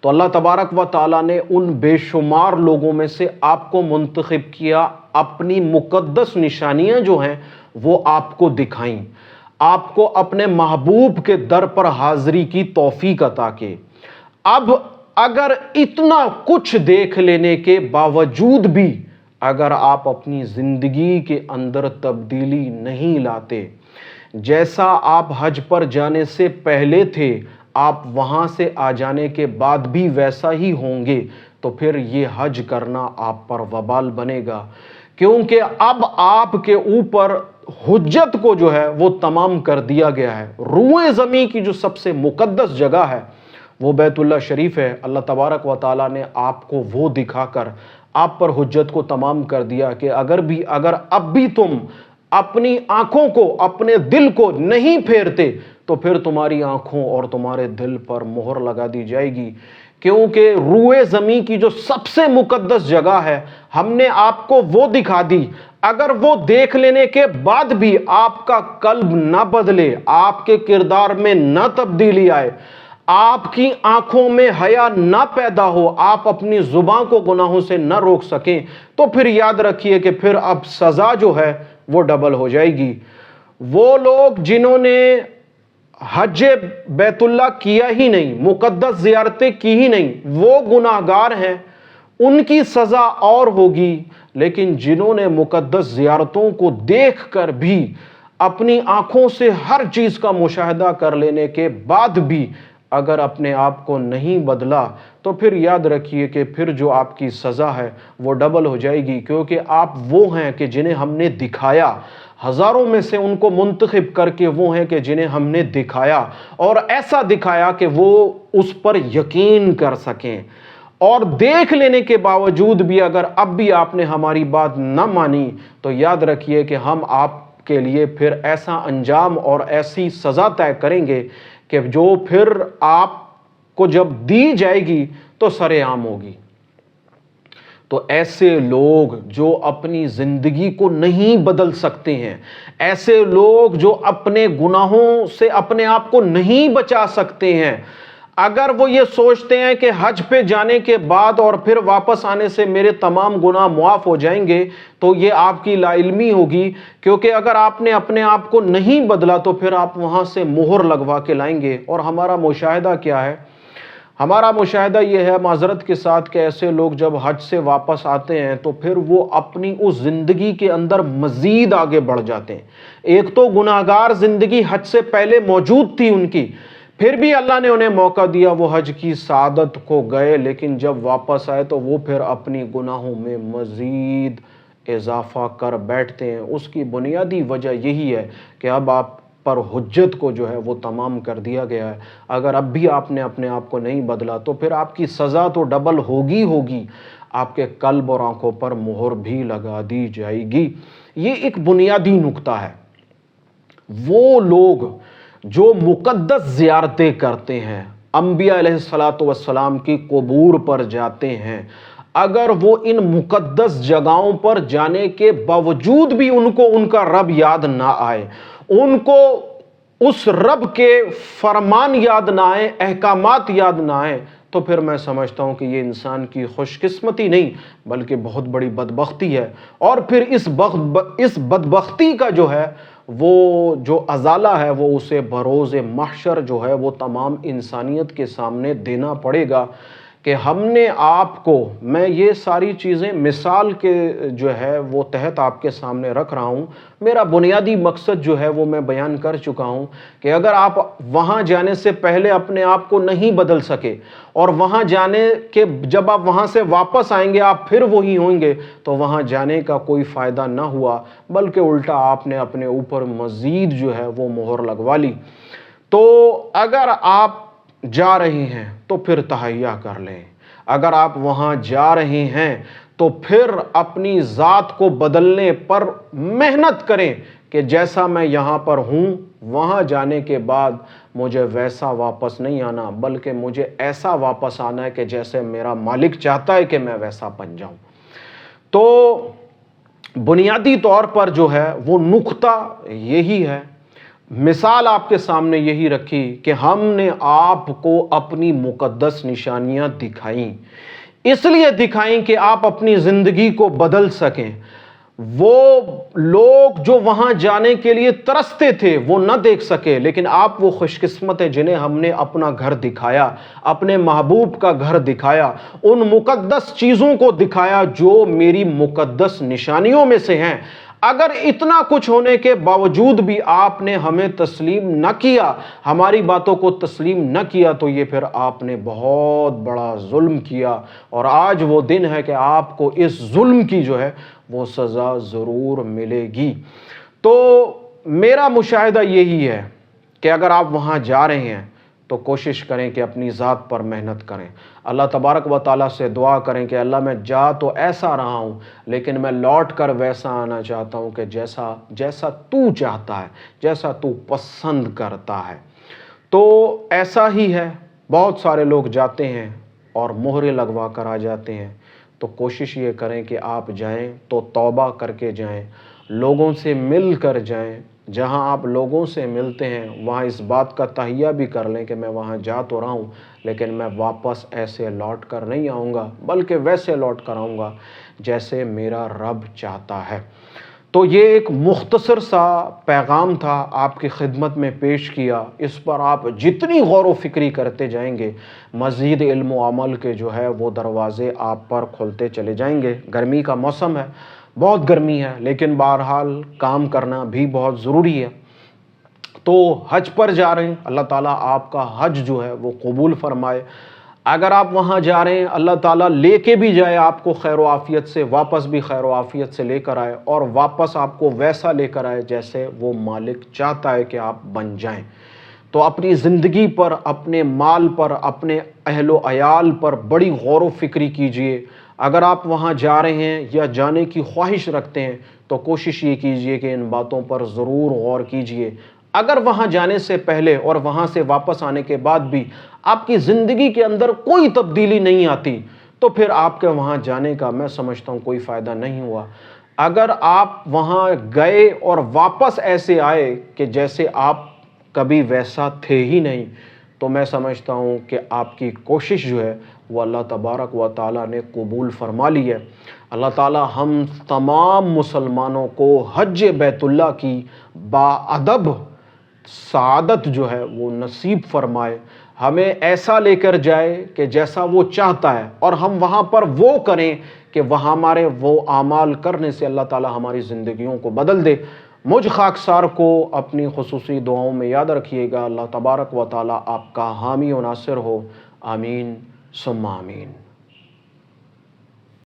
تو اللہ تبارک و تعالیٰ نے ان بے شمار لوگوں میں سے آپ کو منتخب کیا، اپنی مقدس نشانیاں جو ہیں وہ آپ کو دکھائیں، آپ کو اپنے محبوب کے در پر حاضری کی توفیق عطا کی۔ اب اگر اتنا کچھ دیکھ لینے کے باوجود بھی اگر آپ اپنی زندگی کے اندر تبدیلی نہیں لاتے، جیسا آپ حج پر جانے سے پہلے تھے آپ وہاں سے آ جانے کے بعد بھی ویسا ہی ہوں گے، تو پھر یہ حج کرنا آپ پر وبال بنے گا، کیونکہ اب آپ کے اوپر حجت کو جو ہے وہ تمام کر دیا گیا ہے۔ روئے زمین کی جو سب سے مقدس جگہ ہے وہ بیت اللہ شریف ہے۔ اللہ تبارک و تعالیٰ نے آپ کو وہ دکھا کر آپ پر حجت کو تمام کر دیا کہ اگر اب بھی تم اپنی آنکھوں کو، اپنے دل کو نہیں پھیرتے تو پھر تمہاری آنکھوں اور تمہارے دل پر مہر لگا دی جائے گی، کیونکہ روئے زمین کی جو سب سے مقدس جگہ ہے ہم نے آپ کو وہ دکھا دی۔ اگر وہ دیکھ لینے کے بعد بھی آپ کا قلب نہ بدلے، آپ کے کردار میں نہ تبدیلی آئے، آپ کی آنکھوں میں حیا نہ پیدا ہو، آپ اپنی زبان کو گناہوں سے نہ روک سکیں، تو پھر یاد رکھیے کہ پھر اب سزا جو ہے وہ ڈبل ہو جائے گی۔ وہ لوگ جنہوں نے حج بیت اللہ کیا ہی نہیں، مقدس زیارتیں کی ہی نہیں، وہ گناہگار ہیں، ان کی سزا اور ہوگی۔ لیکن جنہوں نے مقدس زیارتوں کو دیکھ کر بھی اپنی آنکھوں سے ہر چیز کا مشاہدہ کر لینے کے بعد بھی اگر اپنے آپ کو نہیں بدلا، تو پھر یاد رکھیے کہ پھر جو آپ کی سزا ہے وہ ڈبل ہو جائے گی، کیونکہ آپ وہ ہیں کہ جنہیں ہم نے دکھایا، ہزاروں میں سے ان کو منتخب کر کے وہ ہیں کہ جنہیں ہم نے دکھایا، اور ایسا دکھایا کہ وہ اس پر یقین کر سکیں۔ اور دیکھ لینے کے باوجود بھی اگر اب بھی آپ نے ہماری بات نہ مانی، تو یاد رکھیے کہ ہم آپ کے لیے پھر ایسا انجام اور ایسی سزا طے کریں گے کہ جو پھر آپ کو جب دی جائے گی تو سر عام ہوگی۔ تو ایسے لوگ جو اپنی زندگی کو نہیں بدل سکتے ہیں، ایسے لوگ جو اپنے گناہوں سے اپنے آپ کو نہیں بچا سکتے ہیں، اگر وہ یہ سوچتے ہیں کہ حج پہ جانے کے بعد اور پھر واپس آنے سے میرے تمام گناہ معاف ہو جائیں گے، تو یہ آپ کی لا علمی ہوگی، کیونکہ اگر آپ نے اپنے آپ کو نہیں بدلا تو پھر آپ وہاں سے مہر لگوا کے لائیں گے۔ اور ہمارا مشاہدہ کیا ہے؟ ہمارا مشاہدہ یہ ہے معذرت کے ساتھ کہ ایسے لوگ جب حج سے واپس آتے ہیں تو پھر وہ اپنی اس زندگی کے اندر مزید آگے بڑھ جاتے ہیں۔ ایک تو گناہگار زندگی حج سے پہلے موجود تھی ان کی، پھر بھی اللہ نے انہیں موقع دیا، وہ حج کی سعادت کو گئے، لیکن جب واپس آئے تو وہ پھر اپنی گناہوں میں مزید اضافہ کر بیٹھتے ہیں۔ اس کی بنیادی وجہ یہی ہے کہ اب آپ پر حجت کو جو ہے وہ تمام کر دیا گیا ہے۔ اگر اب بھی آپ نے اپنے آپ کو نہیں بدلا تو پھر آپ کی سزا تو ڈبل ہوگی، آپ کے قلب اور آنکھوں پر مہر بھی لگا دی جائے گی۔ یہ ایک بنیادی نقطہ ہے۔ وہ لوگ جو مقدس زیارتیں کرتے ہیں، انبیاء علیہ السلام کی قبور پر جاتے ہیں، اگر وہ ان مقدس جگہوں پر جانے کے باوجود بھی ان کو ان کا رب یاد نہ آئے، ان کو اس رب کے فرمان یاد نہ آئے، احکامات یاد نہ آئے، تو پھر میں سمجھتا ہوں کہ یہ انسان کی خوش قسمتی نہیں بلکہ بہت بڑی بدبختی ہے۔ اور پھر اس بدبختی کا جو ہے وہ جو ازالہ ہے وہ اسے بروز محشر جو ہے وہ تمام انسانیت کے سامنے دینا پڑے گا کہ ہم نے آپ کو، میں یہ ساری چیزیں مثال کے جو ہے وہ تحت آپ کے سامنے رکھ رہا ہوں۔ میرا بنیادی مقصد جو ہے وہ میں بیان کر چکا ہوں کہ اگر آپ وہاں جانے سے پہلے اپنے آپ کو نہیں بدل سکے اور وہاں جانے کے جب آپ وہاں سے واپس آئیں گے آپ پھر وہی ہوں گے، تو وہاں جانے کا کوئی فائدہ نہ ہوا، بلکہ الٹا آپ نے اپنے اوپر مزید جو ہے وہ مہر لگوا لی۔ تو اگر آپ جا رہے ہیں تو پھر تہیا کر لیں، اگر آپ وہاں جا رہے ہیں تو پھر اپنی ذات کو بدلنے پر محنت کریں کہ جیسا میں یہاں پر ہوں وہاں جانے کے بعد مجھے ویسا واپس نہیں آنا، بلکہ مجھے ایسا واپس آنا ہے کہ جیسے میرا مالک چاہتا ہے کہ میں ویسا بن جاؤں۔ تو بنیادی طور پر جو ہے وہ نقطہ یہی ہے۔ مثال آپ کے سامنے یہی رکھی کہ ہم نے آپ کو اپنی مقدس نشانیاں دکھائیں، اس لیے دکھائیں کہ آپ اپنی زندگی کو بدل سکیں۔ وہ لوگ جو وہاں جانے کے لیے ترستے تھے وہ نہ دیکھ سکے، لیکن آپ وہ خوش قسمت ہیں جنہیں ہم نے اپنا گھر دکھایا، اپنے محبوب کا گھر دکھایا، ان مقدس چیزوں کو دکھایا جو میری مقدس نشانیوں میں سے ہیں۔ اگر اتنا کچھ ہونے کے باوجود بھی آپ نے ہمیں تسلیم نہ کیا، ہماری باتوں کو تسلیم نہ کیا، تو یہ پھر آپ نے بہت بڑا ظلم کیا، اور آج وہ دن ہے کہ آپ کو اس ظلم کی جو ہے وہ سزا ضرور ملے گی۔ تو میرا مشاہدہ یہی ہے کہ اگر آپ وہاں جا رہے ہیں تو کوشش کریں کہ اپنی ذات پر محنت کریں، اللہ تبارک و تعالیٰ سے دعا کریں کہ اللہ میں جا تو ایسا رہا ہوں، لیکن میں لوٹ کر ویسا آنا چاہتا ہوں کہ جیسا تو چاہتا ہے، جیسا تو پسند کرتا ہے۔ تو ایسا ہی ہے، بہت سارے لوگ جاتے ہیں اور مہرے لگوا کر آ جاتے ہیں۔ تو کوشش یہ کریں کہ آپ جائیں تو توبہ کر کے جائیں، لوگوں سے مل کر جائیں۔ جہاں آپ لوگوں سے ملتے ہیں وہاں اس بات کا تہیہ بھی کر لیں کہ میں وہاں جا تو رہا ہوں، لیکن میں واپس ایسے لوٹ کر نہیں آؤں گا، بلکہ ویسے لوٹ کر آؤں گا جیسے میرا رب چاہتا ہے۔ تو یہ ایک مختصر سا پیغام تھا، آپ کی خدمت میں پیش کیا۔ اس پر آپ جتنی غور و فکری کرتے جائیں گے، مزید علم و عمل کے جو ہے وہ دروازے آپ پر کھلتے چلے جائیں گے۔ گرمی کا موسم ہے، بہت گرمی ہے، لیکن بہرحال کام کرنا بھی بہت ضروری ہے۔ تو حج پر جا رہے ہیں، اللہ تعالیٰ آپ کا حج جو ہے وہ قبول فرمائے۔ اگر آپ وہاں جا رہے ہیں، اللہ تعالیٰ لے کے بھی جائے آپ کو خیر و عافیت سے، واپس بھی خیر و عافیت سے لے کر آئے، اور واپس آپ کو ویسا لے کر آئے جیسے وہ مالک چاہتا ہے کہ آپ بن جائیں۔ تو اپنی زندگی پر، اپنے مال پر، اپنے اہل و عیال پر بڑی غور و فکری کیجئے۔ اگر آپ وہاں جا رہے ہیں یا جانے کی خواہش رکھتے ہیں تو کوشش یہ کیجئے کہ ان باتوں پر ضرور غور کیجئے۔ اگر وہاں جانے سے پہلے اور وہاں سے واپس آنے کے بعد بھی آپ کی زندگی کے اندر کوئی تبدیلی نہیں آتی، تو پھر آپ کے وہاں جانے کا میں سمجھتا ہوں کوئی فائدہ نہیں ہوا۔ اگر آپ وہاں گئے اور واپس ایسے آئے کہ جیسے آپ کبھی ویسا تھے ہی نہیں، تو میں سمجھتا ہوں کہ آپ کی کوشش جو ہے وہ اللہ تبارک و تعالیٰ نے قبول فرما لی ہے۔ اللہ تعالیٰ ہم تمام مسلمانوں کو حج بیت اللہ کی باادب سعادت جو ہے وہ نصیب فرمائے، ہمیں ایسا لے کر جائے کہ جیسا وہ چاہتا ہے، اور ہم وہاں پر وہ کریں کہ وہاں ہمارے وہ اعمال کرنے سے اللہ تعالیٰ ہماری زندگیوں کو بدل دے۔ مجھ خاکسار کو اپنی خصوصی دعاؤں میں یاد رکھیے گا۔ اللہ تبارک و تعالیٰ آپ کا حامی و ناصر ہو، آمین ثم آمین۔